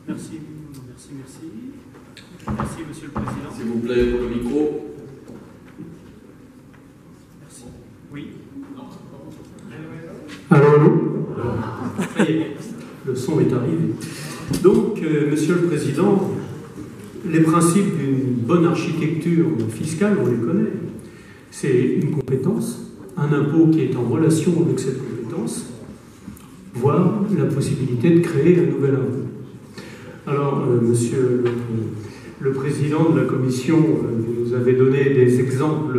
Merci, Monsieur le Président. S'il vous plaît, pour le micro. Merci. Oui. Allô. Ça y est, le son est arrivé. Donc, Monsieur le Président, les principes d'une bonne architecture fiscale, on les connaît. C'est une compétence, un impôt qui est en relation avec cette compétence, voire la possibilité de créer un nouvel impôt. Alors, Monsieur le Président de la Commission, vous nous avez donné des exemples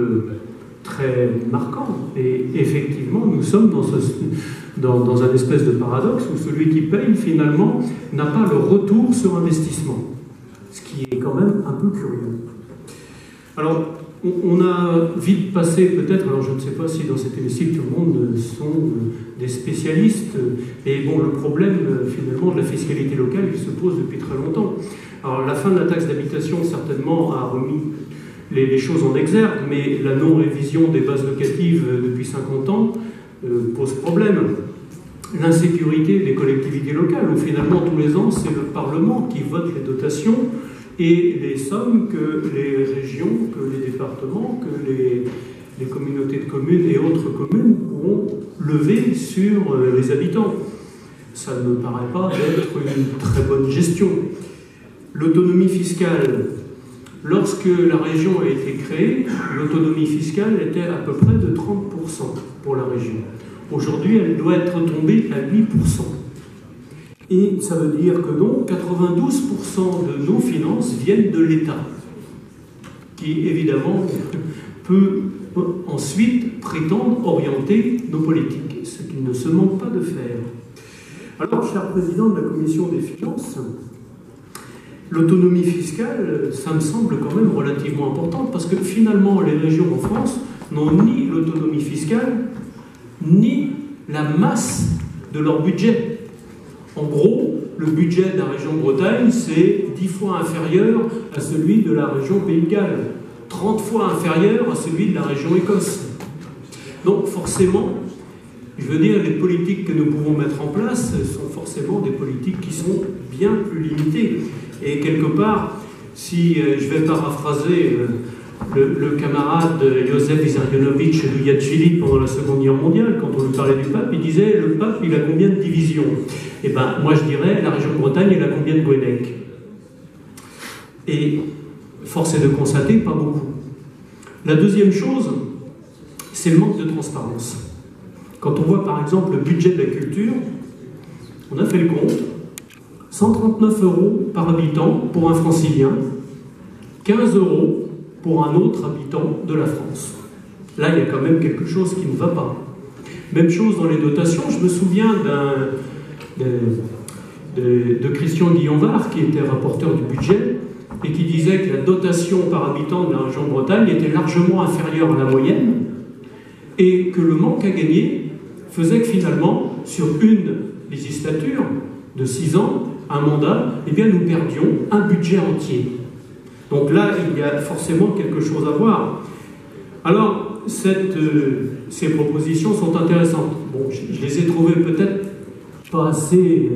très marquants. Et effectivement, nous sommes dans un espèce de paradoxe où celui qui paye, finalement, n'a pas le retour sur investissement. Ce qui est quand même un peu curieux. Alors, on a vite passé peut-être, alors je ne sais pas si dans cet hémicycle tout le monde sont des spécialistes, et bon, le problème finalement de la fiscalité locale, il se pose depuis très longtemps. Alors la fin de la taxe d'habitation certainement a remis les choses en exergue, mais la non-révision des bases locatives depuis 50 ans pose problème. L'insécurité des collectivités locales, où finalement tous les ans c'est le Parlement qui vote les dotations et les sommes que les régions, que les départements, que les communautés de communes et autres communes pourront lever sur les habitants. Ça ne me paraît pas d'être une très bonne gestion. L'autonomie fiscale, lorsque la région a été créée, l'autonomie fiscale était à peu près de 30% pour la région. Aujourd'hui, elle doit être tombée à 8%. Et ça veut dire que donc 92% de nos finances viennent de l'État, qui évidemment peut ensuite prétendre orienter nos politiques, ce qu'il ne se manque pas de faire. Alors, cher président de la Commission des finances, l'autonomie fiscale, ça me semble quand même relativement importante, parce que finalement, les régions en France n'ont ni l'autonomie fiscale, ni la masse de leur budget. En gros, le budget de la région Bretagne, c'est 10 fois inférieur à celui de la région Pays de Galles, 30 fois inférieur à celui de la région Écosse. Donc forcément, je veux dire, les politiques que nous pouvons mettre en place sont forcément des politiques qui sont bien plus limitées. Et quelque part, si je vais paraphraser le camarade Joseph Vissarionovitch Dujatchili pendant la Seconde Guerre mondiale, quand on lui parlait du pape, il disait « le pape, il a combien de divisions ?» Eh bien, moi je dirais, la région de Bretagne, elle a combien de Gwenec? Et force est de constater, pas beaucoup. La deuxième chose, c'est le manque de transparence. Quand on voit par exemple le budget de la culture, on a fait le compte, 139 € par habitant pour un francilien, 15 € pour un autre habitant de la France. Là, il y a quand même quelque chose qui ne va pas. Même chose dans les dotations, je me souviens de Christian Guillon-Var, qui était rapporteur du budget, et qui disait que la dotation par habitant de la région de Bretagne était largement inférieure à la moyenne, et que le manque à gagner faisait que finalement, sur une législature de 6 ans, un mandat, eh bien nous perdions un budget entier. Donc là, il y a forcément quelque chose à voir. Alors, ces propositions sont intéressantes. Bon, je les ai trouvées peut-être pas assez,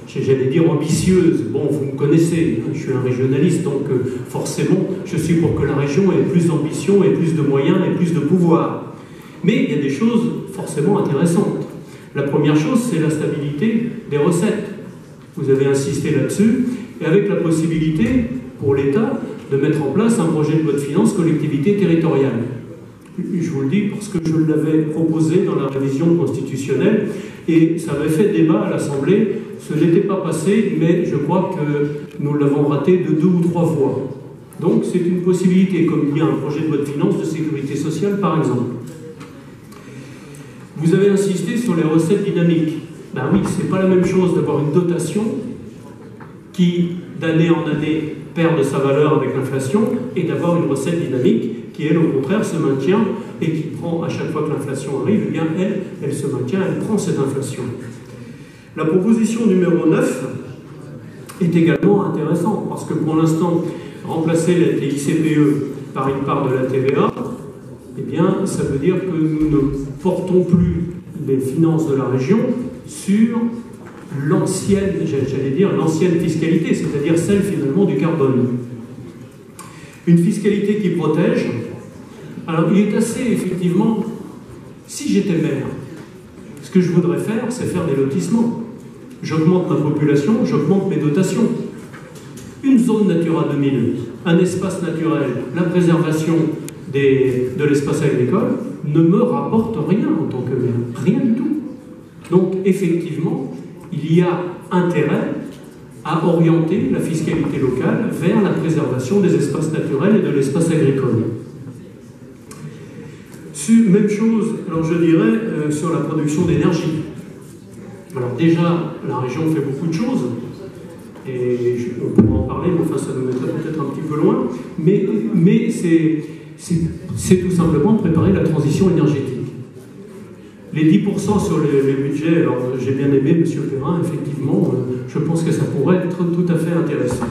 j'allais dire, ambitieuses. Bon, vous me connaissez, je suis un régionaliste, donc forcément, je suis pour que la région ait plus d'ambition, ait plus de moyens, ait plus de pouvoir. Mais il y a des choses forcément intéressantes. La première chose, c'est la stabilité des recettes. Vous avez insisté là-dessus, et avec la possibilité pour l'État de mettre en place un projet de loi de finances collectivité territoriale. Je vous le dis parce que je l'avais proposé dans la révision constitutionnelle et ça avait fait débat à l'Assemblée. Ce n'était pas passé, mais je crois que nous l'avons raté de 2 ou 3 voix. Donc c'est une possibilité, comme il y a un projet de loi de finances de sécurité sociale par exemple. Vous avez insisté sur les recettes dynamiques. Ben oui, c'est pas la même chose d'avoir une dotation qui, d'année en année, perd de sa valeur avec l'inflation, et d'avoir une recette dynamique qui, elle, au contraire, se maintient et qui prend, à chaque fois que l'inflation arrive, eh bien, elle se maintient, elle prend cette inflation. La proposition numéro 9 est également intéressante, parce que pour l'instant, remplacer les ICPE par une part de la TVA, eh bien, ça veut dire que nous ne portons plus les finances de la région sur l'ancienne, j'allais dire, l'ancienne fiscalité, c'est-à-dire celle finalement du carbone. Une fiscalité qui protège. Alors il est assez, effectivement, si j'étais maire, ce que je voudrais faire, c'est faire des lotissements. J'augmente ma population, j'augmente mes dotations. Une zone Natura 2000, un espace naturel, la préservation de l'espace agricole ne me rapporte rien en tant que maire, rien du tout. Donc effectivement, il y a intérêt à orienter la fiscalité locale vers la préservation des espaces naturels et de l'espace agricole. Même chose, alors je dirais, sur la production d'énergie. Alors déjà, la région fait beaucoup de choses, et on pourra en parler, mais enfin ça nous mettrait peut-être un petit peu loin, mais c'est tout simplement préparer la transition énergétique. Les 10% sur les budgets, alors j'ai bien aimé M. Perrin, effectivement, je pense que ça pourrait être tout à fait intéressant.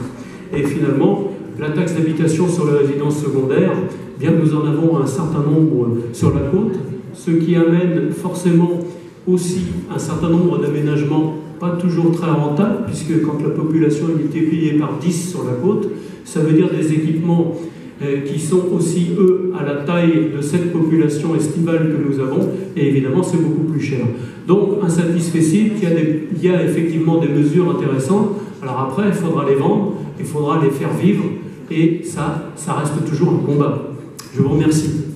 Et finalement, la taxe d'habitation sur les résidences secondaires, bien que nous en avons un certain nombre sur la côte, ce qui amène forcément aussi un certain nombre d'aménagements pas toujours très rentables, puisque quand la population est multipliée par 10 sur la côte, ça veut dire des équipements qui sont aussi, eux, à la taille de cette population estivale que nous avons, et évidemment, c'est beaucoup plus cher. Donc, insatisfait, il y a effectivement des mesures intéressantes. Alors après, il faudra les vendre, il faudra les faire vivre, et ça reste toujours un combat. Je vous remercie.